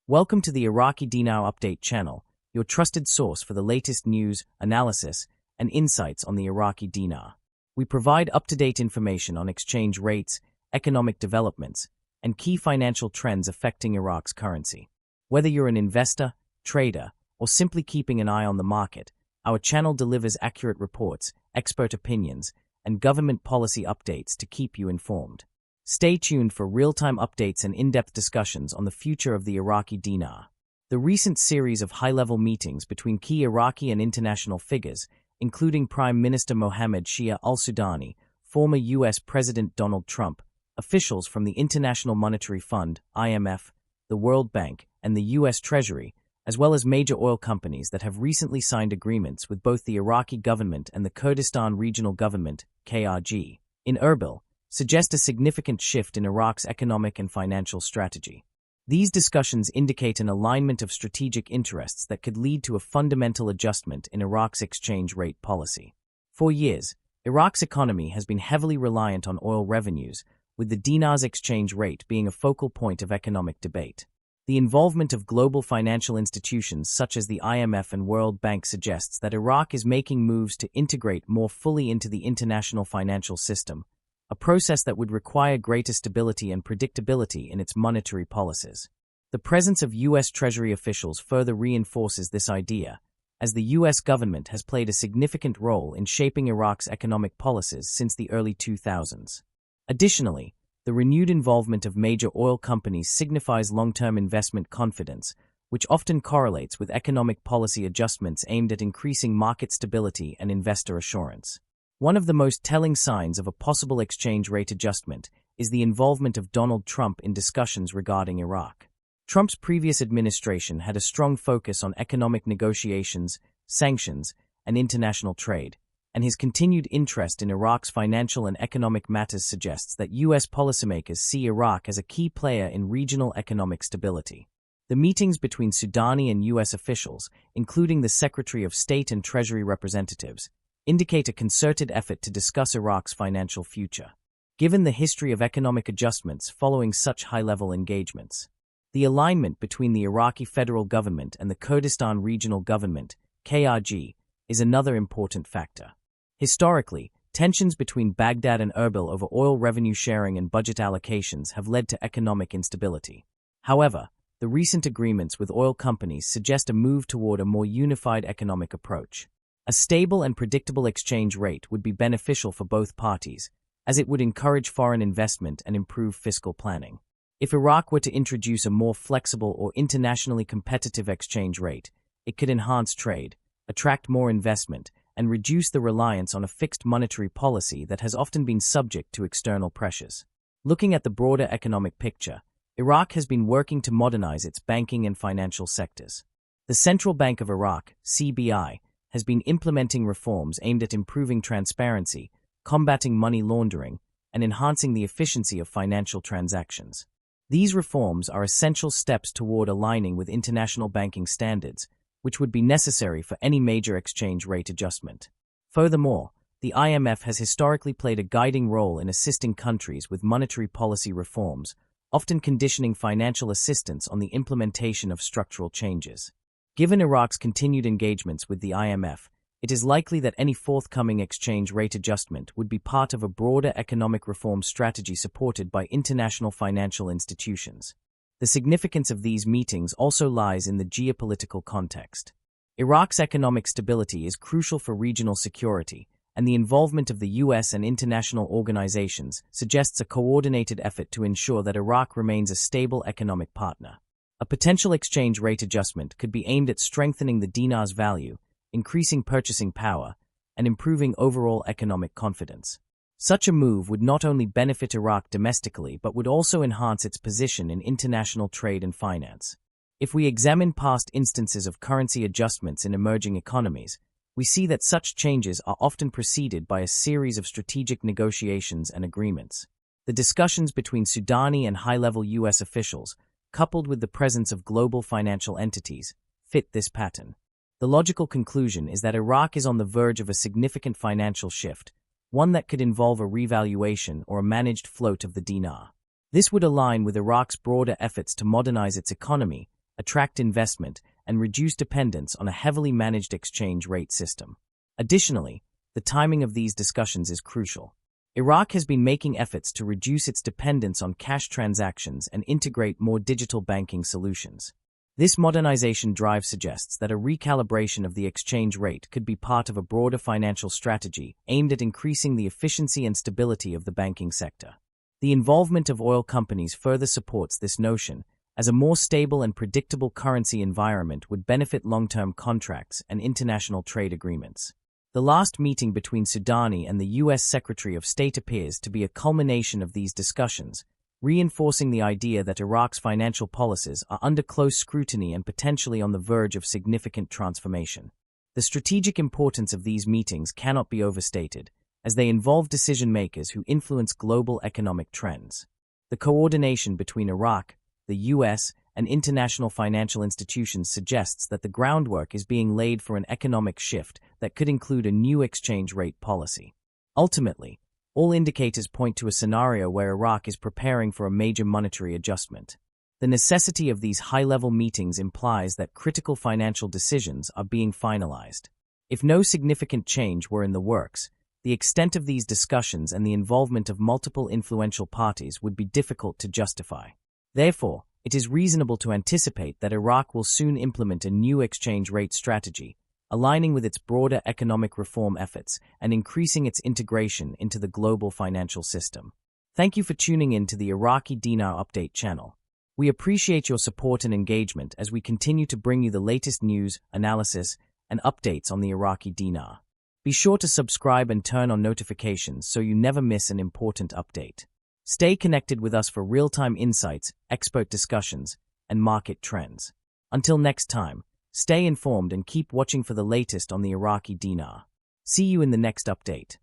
Welcome to the Iraqi Dinar Update channel, your trusted source for the latest news, analysis, and insights on the Iraqi dinar. We provide up-to-date information on exchange rates, economic developments, and key financial trends affecting Iraq's currency. Whether you're an investor, trader, or simply keeping an eye on the market, our channel delivers accurate reports, expert opinions, and government policy updates to keep you informed. Stay tuned for real-time updates and in-depth discussions on the future of the Iraqi dinar. The recent series of high-level meetings between key Iraqi and international figures, including Prime Minister Mohammed Shia al-Sudani, former U.S. President Donald Trump, officials from the International Monetary Fund, IMF, the World Bank, and the U.S. Treasury, as well as major oil companies that have recently signed agreements with both the Iraqi government and the Kurdistan Regional Government, KRG, in Erbil, suggest a significant shift in Iraq's economic and financial strategy. These discussions indicate an alignment of strategic interests that could lead to a fundamental adjustment in Iraq's exchange rate policy. For years, Iraq's economy has been heavily reliant on oil revenues, with the dinar's exchange rate being a focal point of economic debate. The involvement of global financial institutions such as the IMF and World Bank suggests that Iraq is making moves to integrate more fully into the international financial system, a process that would require greater stability and predictability in its monetary policies. The presence of U.S. Treasury officials further reinforces this idea, as the U.S. government has played a significant role in shaping Iraq's economic policies since the early 2000s. Additionally, the renewed involvement of major oil companies signifies long-term investment confidence, which often correlates with economic policy adjustments aimed at increasing market stability and investor assurance. One of the most telling signs of a possible exchange rate adjustment is the involvement of Donald Trump in discussions regarding Iraq. Trump's previous administration had a strong focus on economic negotiations, sanctions, and international trade, and his continued interest in Iraq's financial and economic matters suggests that U.S. policymakers see Iraq as a key player in regional economic stability. The meetings between Sudani and U.S. officials, including the Secretary of State and Treasury representatives, indicate a concerted effort to discuss Iraq's financial future. Given the history of economic adjustments following such high-level engagements, the alignment between the Iraqi federal government and the Kurdistan Regional Government, KRG, is another important factor. Historically, tensions between Baghdad and Erbil over oil revenue sharing and budget allocations have led to economic instability. However, the recent agreements with oil companies suggest a move toward a more unified economic approach. A stable and predictable exchange rate would be beneficial for both parties, as it would encourage foreign investment and improve fiscal planning. If Iraq were to introduce a more flexible or internationally competitive exchange rate, it could enhance trade, attract more investment, and reduce the reliance on a fixed monetary policy that has often been subject to external pressures. Looking at the broader economic picture, Iraq has been working to modernize its banking and financial sectors. The Central Bank of Iraq, CBI, has been implementing reforms aimed at improving transparency, combating money laundering, and enhancing the efficiency of financial transactions. These reforms are essential steps toward aligning with international banking standards, which would be necessary for any major exchange rate adjustment. Furthermore, the IMF has historically played a guiding role in assisting countries with monetary policy reforms, often conditioning financial assistance on the implementation of structural changes. Given Iraq's continued engagements with the IMF, it is likely that any forthcoming exchange rate adjustment would be part of a broader economic reform strategy supported by international financial institutions. The significance of these meetings also lies in the geopolitical context. Iraq's economic stability is crucial for regional security, and the involvement of the U.S. and international organizations suggests a coordinated effort to ensure that Iraq remains a stable economic partner. A potential exchange rate adjustment could be aimed at strengthening the dinar's value, increasing purchasing power, and improving overall economic confidence. Such a move would not only benefit Iraq domestically but would also enhance its position in international trade and finance. If we examine past instances of currency adjustments in emerging economies, we see that such changes are often preceded by a series of strategic negotiations and agreements. The discussions between Sudani and high-level U.S. officials, coupled with the presence of global financial entities, fit this pattern. The logical conclusion is that Iraq is on the verge of a significant financial shift, one that could involve a revaluation or a managed float of the dinar. This would align with Iraq's broader efforts to modernize its economy attract investment, and reduce dependence on a heavily managed exchange rate system. Additionally, the timing of these discussions is crucial. Iraq has been making efforts to reduce its dependence on cash transactions and integrate more digital banking solutions. This modernization drive suggests that a recalibration of the exchange rate could be part of a broader financial strategy aimed at increasing the efficiency and stability of the banking sector. The involvement of oil companies further supports this notion, as a more stable and predictable currency environment would benefit long-term contracts and international trade agreements. The last meeting between Sudani and the U.S. Secretary of State appears to be a culmination of these discussions, reinforcing the idea that Iraq's financial policies are under close scrutiny and potentially on the verge of significant transformation. The strategic importance of these meetings cannot be overstated, as they involve decision-makers who influence global economic trends. The coordination between Iraq, the U.S., and international financial institutions suggests that the groundwork is being laid for an economic shift that could include a new exchange rate policy. Ultimately, all indicators point to a scenario where Iraq is preparing for a major monetary adjustment. The necessity of these high-level meetings implies that critical financial decisions are being finalized. If no significant change were in the works, the extent of these discussions and the involvement of multiple influential parties would be difficult to justify. Therefore, it is reasonable to anticipate that Iraq will soon implement a new exchange rate strategy, aligning with its broader economic reform efforts and increasing its integration into the global financial system. Thank you for tuning in to the Iraqi Dinar Update channel. We appreciate your support and engagement as we continue to bring you the latest news, analysis, and updates on the Iraqi Dinar. Be sure to subscribe and turn on notifications so you never miss an important update. Stay connected with us for real-time insights, expert discussions, and market trends. Until next time, stay informed and keep watching for the latest on the Iraqi Dinar. See you in the next update.